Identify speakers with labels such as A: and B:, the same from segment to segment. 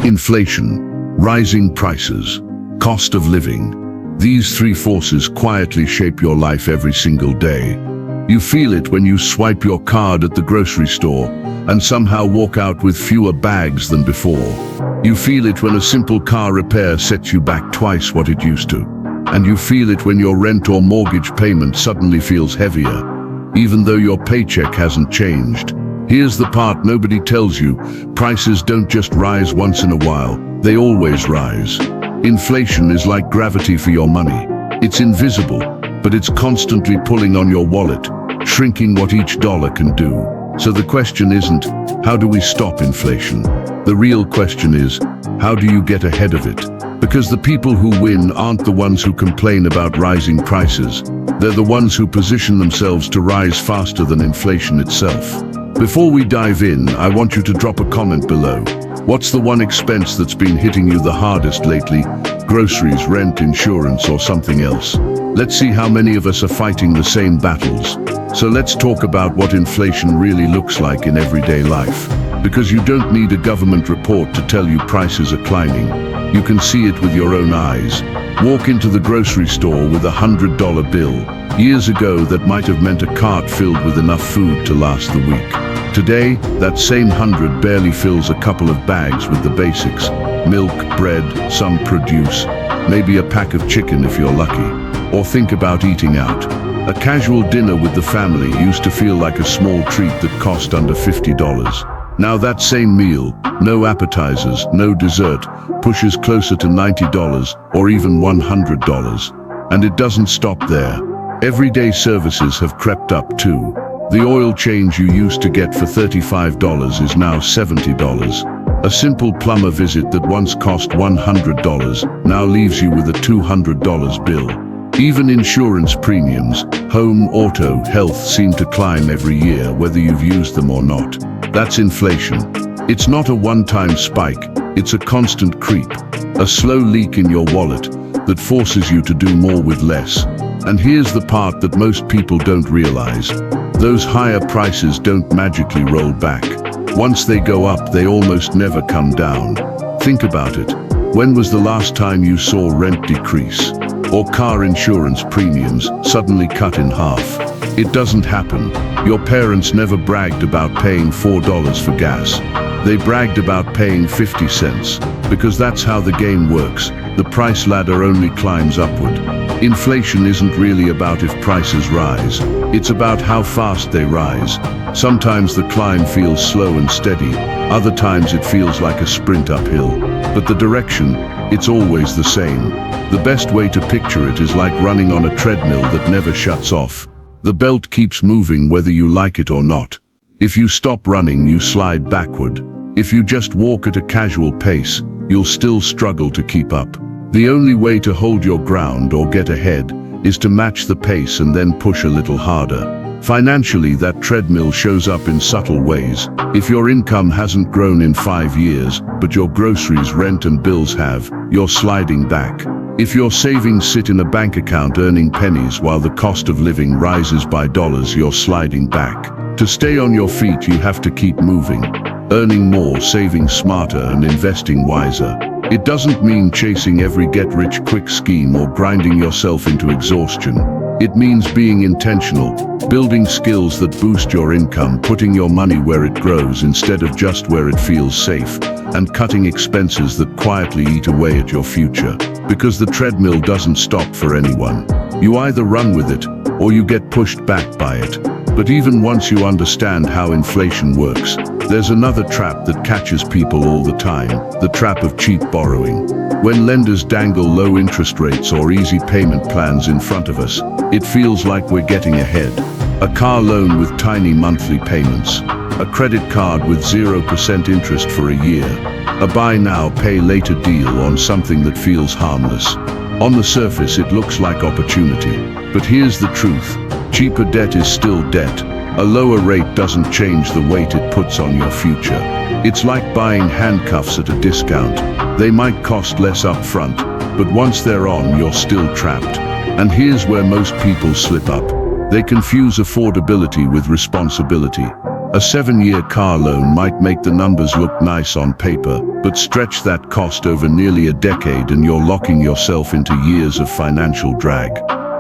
A: Inflation, rising prices, cost of living. These three forces quietly shape your life every single day. You feel it when you swipe your card at the grocery store and somehow walk out with fewer bags than before. You feel it when a simple car repair sets you back twice what it used to. And you feel it when your rent or mortgage payment suddenly feels heavier, even though your paycheck hasn't changed. Here's the part nobody tells you. Prices don't just rise once in a while, they always rise. Inflation is like gravity for your money. It's invisible, but it's constantly pulling on your wallet, shrinking what each dollar can do. So the question isn't, how do we stop inflation? The real question is, how do you get ahead of it? Because the people who win aren't the ones who complain about rising prices. They're the ones who position themselves to rise faster than inflation itself. Before we dive in, I want you to drop a comment below. What's the one expense that's been hitting you the hardest lately? Groceries, rent, insurance, or something else? Let's see how many of us are fighting the same battles. So let's talk about what inflation really looks like in everyday life. Because you don't need a government report to tell you prices are climbing. You can see it with your own eyes. Walk into the grocery store with $100 bill. Years ago, that might have meant a cart filled with enough food to last the week. Today, that same 100 barely fills a couple of bags with the basics. Milk, bread, some produce, maybe a pack of chicken if you're lucky. Or think about eating out. A casual dinner with the family used to feel like a small treat that cost under $50. Now that same meal, no appetizers, no dessert, pushes closer to $90 or even $100. And it doesn't stop there. Everyday services have crept up too. The oil change you used to get for $35 is now $70. A simple plumber visit that once cost $100 now leaves you with a $200 bill. Even insurance premiums, home, auto, health seem to climb every year whether you've used them or not. That's inflation. It's not a one-time spike, it's a constant creep. A slow leak in your wallet that forces you to do more with less. And here's the part that most people don't realize. Those higher prices don't magically roll back. Once they go up, they almost never come down. Think about it. When was the last time you saw rent decrease? Or car insurance premiums suddenly cut in half? It doesn't happen. Your parents never bragged about paying $4 for gas. They bragged about paying 50 cents, because that's how the game works. The price ladder only climbs upward. Inflation isn't really about if prices rise. It's about how fast they rise. Sometimes the climb feels slow and steady. Other times it feels like a sprint uphill. But the direction, it's always the same. The best way to picture it is like running on a treadmill that never shuts off. The belt keeps moving whether you like it or not. If you stop running, you slide backward. If you just walk at a casual pace, you'll still struggle to keep up. The only way to hold your ground or get ahead is to match the pace and then push a little harder. Financially, that treadmill shows up in subtle ways. If your income hasn't grown in 5 years, but your groceries, rent and bills have, you're sliding back. If your savings sit in a bank account earning pennies while the cost of living rises by dollars, you're sliding back. To stay on your feet, you have to keep moving, earning more, saving smarter and investing wiser. It doesn't mean chasing every get-rich-quick scheme or grinding yourself into exhaustion. It means being intentional, building skills that boost your income, putting your money where it grows instead of just where it feels safe, and cutting expenses that quietly eat away at your future. Because the treadmill doesn't stop for anyone. You either run with it, or you get pushed back by it. But even once you understand how inflation works, there's another trap that catches people all the time, the trap of cheap borrowing. When lenders dangle low interest rates or easy payment plans in front of us, it feels like we're getting ahead. A car loan with tiny monthly payments, a credit card with 0% interest for a year, a buy now, pay later deal on something that feels harmless. On the surface, it looks like opportunity. But here's the truth. Cheaper debt is still debt. A lower rate doesn't change the weight it puts on your future. It's like buying handcuffs at a discount. They might cost less up front, but once they're on, you're still trapped. And here's where most people slip up. They confuse affordability with responsibility. A 7-year car loan might make the numbers look nice on paper, but stretch that cost over nearly a decade and you're locking yourself into years of financial drag.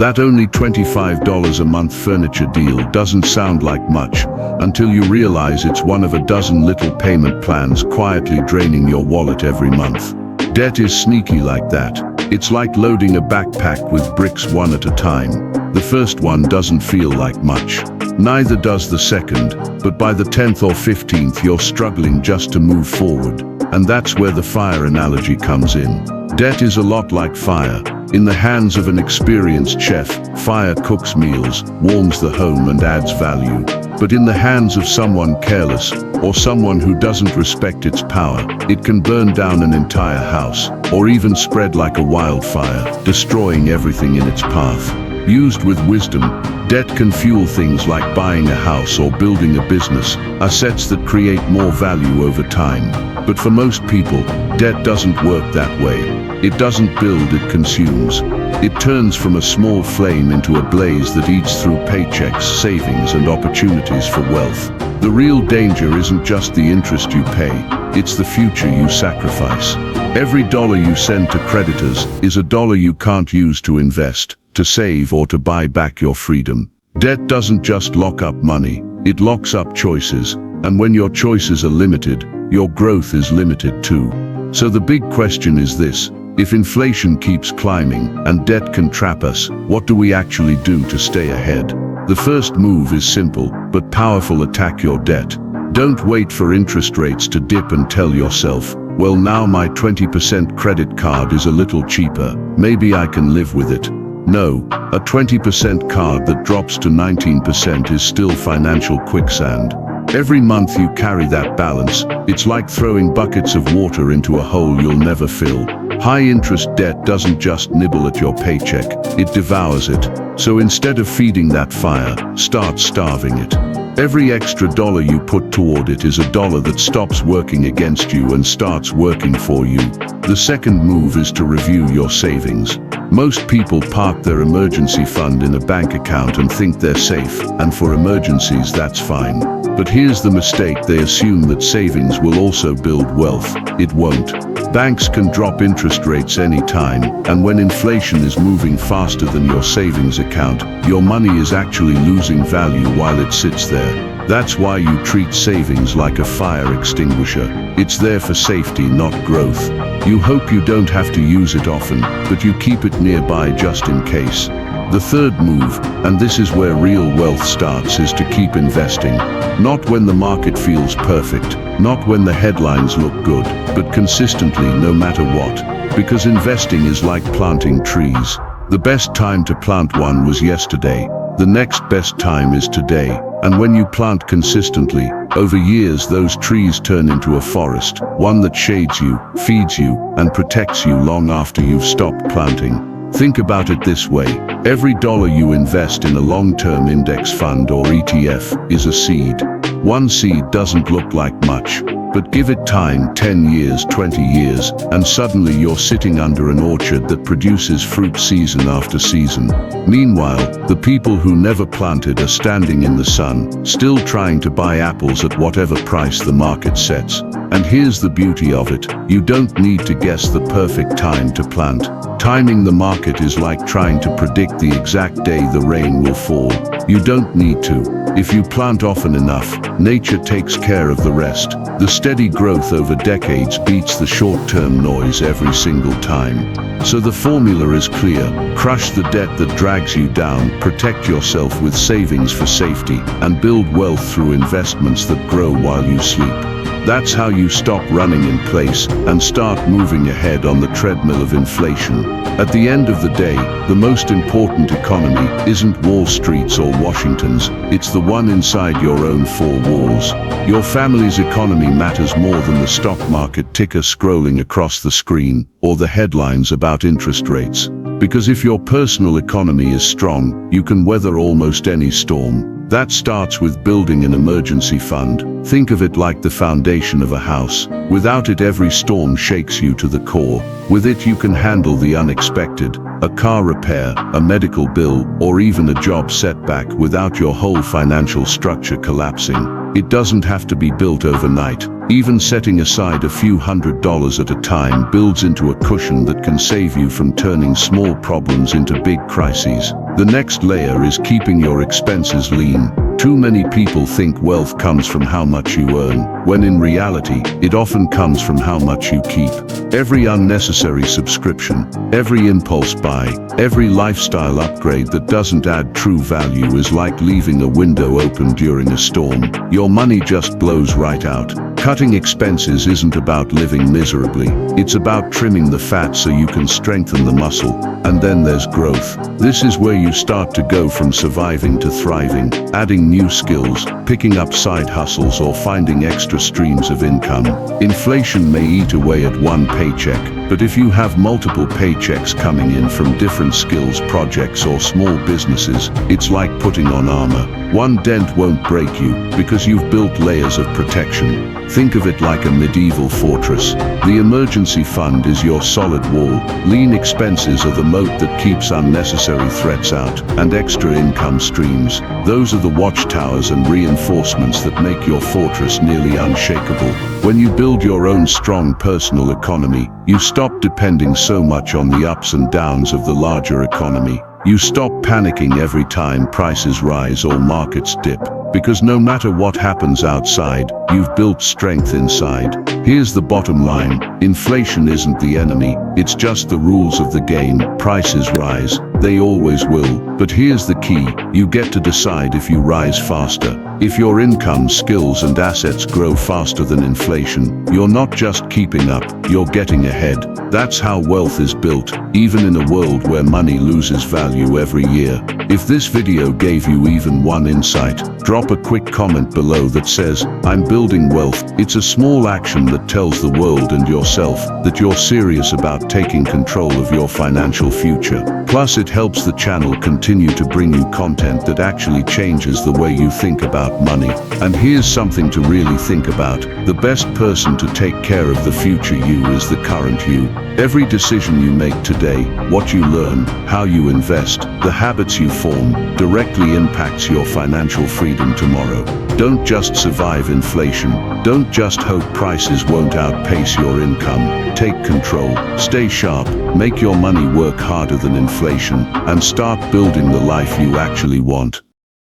A: That only $25 a month furniture deal doesn't sound like much until you realize it's one of a dozen little payment plans quietly draining your wallet every month. Debt is sneaky like that. It's like loading a backpack with bricks one at a time. The first one doesn't feel like much. Neither does the second, but by the 10th or 15th you're struggling just to move forward. And that's where the fire analogy comes in. Debt is a lot like fire. In the hands of an experienced chef, fire cooks meals, warms the home and adds value. But in the hands of someone careless, or someone who doesn't respect its power, it can burn down an entire house, or even spread like a wildfire, destroying everything in its path. Used with wisdom, debt can fuel things like buying a house or building a business, assets that create more value over time. But for most people, debt doesn't work that way. It doesn't build, it consumes. It turns from a small flame into a blaze that eats through paychecks, savings, and opportunities for wealth. The real danger isn't just the interest you pay, it's the future you sacrifice. Every dollar you send to creditors is a dollar you can't use to invest, to save, or to buy back your freedom. Debt doesn't just lock up money, it locks up choices. And when your choices are limited, your growth is limited too. So the big question is this: if inflation keeps climbing and debt can trap us, what do we actually do to stay ahead? The first move is simple, but powerful: attack your debt. Don't wait for interest rates to dip and tell yourself, well, now my 20% credit card is a little cheaper, maybe I can live with it. No, a 20% card that drops to 19% is still financial quicksand. Every month you carry that balance, it's like throwing buckets of water into a hole you'll never fill. High-interest debt doesn't just nibble at your paycheck, it devours it. So instead of feeding that fire, start starving it. Every extra dollar you put toward it is a dollar that stops working against you and starts working for you. The second move is to review your savings. Most people park their emergency fund in a bank account and think they're safe, and for emergencies that's fine. But here's the mistake: they assume that savings will also build wealth. It won't. Banks can drop interest rates anytime, and when inflation is moving faster than your savings account, your money is actually losing value while it sits there. That's why you treat savings like a fire extinguisher. It's there for safety, not growth. You hope you don't have to use it often, but you keep it nearby just in case. The third move, and this is where real wealth starts, is to keep investing. Not when the market feels perfect, not when the headlines look good, but consistently, no matter what. Because investing is like planting trees. The best time to plant one was yesterday. The next best time is today. And when you plant consistently, over years those trees turn into a forest, one that shades you, feeds you, and protects you long after you've stopped planting. Think about it this way: every dollar you invest in a long-term index fund or ETF is a seed. One seed doesn't look like much, but give it time, 10 years, 20 years, and suddenly you're sitting under an orchard that produces fruit season after season. Meanwhile, the people who never planted are standing in the sun, still trying to buy apples at whatever price the market sets. And here's the beauty of it: you don't need to guess the perfect time to plant. Timing the market is like trying to predict the exact day the rain will fall. You don't need to. If you plant often enough, nature takes care of the rest. The steady growth over decades beats the short-term noise every single time. So the formula is clear: crush the debt that drags you down, protect yourself with savings for safety, and build wealth through investments that grow while you sleep. That's how you stop running in place and start moving ahead on the treadmill of inflation. At the end of the day, the most important economy isn't Wall Street's or Washington's, it's the one inside your own four walls. Your family's economy matters more than the stock market ticker scrolling across the screen, or the headlines about interest rates. Because if your personal economy is strong, you can weather almost any storm. That starts with building an emergency fund. Think of it like the foundation of a house. Without it, every storm shakes you to the core. With it, you can handle the unexpected, a car repair, a medical bill, or even a job setback without your whole financial structure collapsing. It doesn't have to be built overnight. Even setting aside a few $100s at a time builds into a cushion that can save you from turning small problems into big crises. The next layer is keeping your expenses lean. Too many people think wealth comes from how much you earn, when in reality, it often comes from how much you keep. Every unnecessary subscription, every impulse buy, every lifestyle upgrade that doesn't add true value is like leaving a window open during a storm. Your money just blows right out. Cutting expenses isn't about living miserably. It's about trimming the fat so you can strengthen the muscle. And then there's growth. This is where you start to go from surviving to thriving, adding new skills, picking up side hustles, or finding extra streams of income. Inflation may eat away at one paycheck, but if you have multiple paychecks coming in from different skills, projects, or small businesses, it's like putting on armor. One dent won't break you because you've built layers of protection. Think of it like a medieval fortress. The emergency fund is your solid wall. Lean expenses are the moat that keeps unnecessary threats out, and extra income streams. Those are the watchtowers and reinforcements that make your fortress nearly unshakable. When you build your own strong personal economy, you stop depending so much on the ups and downs of the larger economy. You stop panicking every time prices rise or markets dip, because no matter what happens outside, you've built strength inside. Here's the bottom line: inflation isn't the enemy, it's just the rules of the game. Prices rise, they always will. But here's the key: you get to decide if you rise faster. If your income, skills, and assets grow faster than inflation, you're not just keeping up, you're getting ahead. That's how wealth is built, even in a world where money loses value every year. If this video gave you even one insight, drop a quick comment below that says, "I'm building wealth." It's a small action that tells the world and yourself that you're serious about taking control of your financial future. Plus, it helps the channel continue to bring you content that actually changes the way you think about money. And here's something to really think about: the best person to take care of the future you is the current you. Every decision you make today, what you learn, how you invest, the habits you form, directly impacts your financial freedom tomorrow. Don't just survive inflation. Don't just hope prices won't outpace your income. Take control, stay sharp, make your money work harder than inflation, and start building the life you actually want.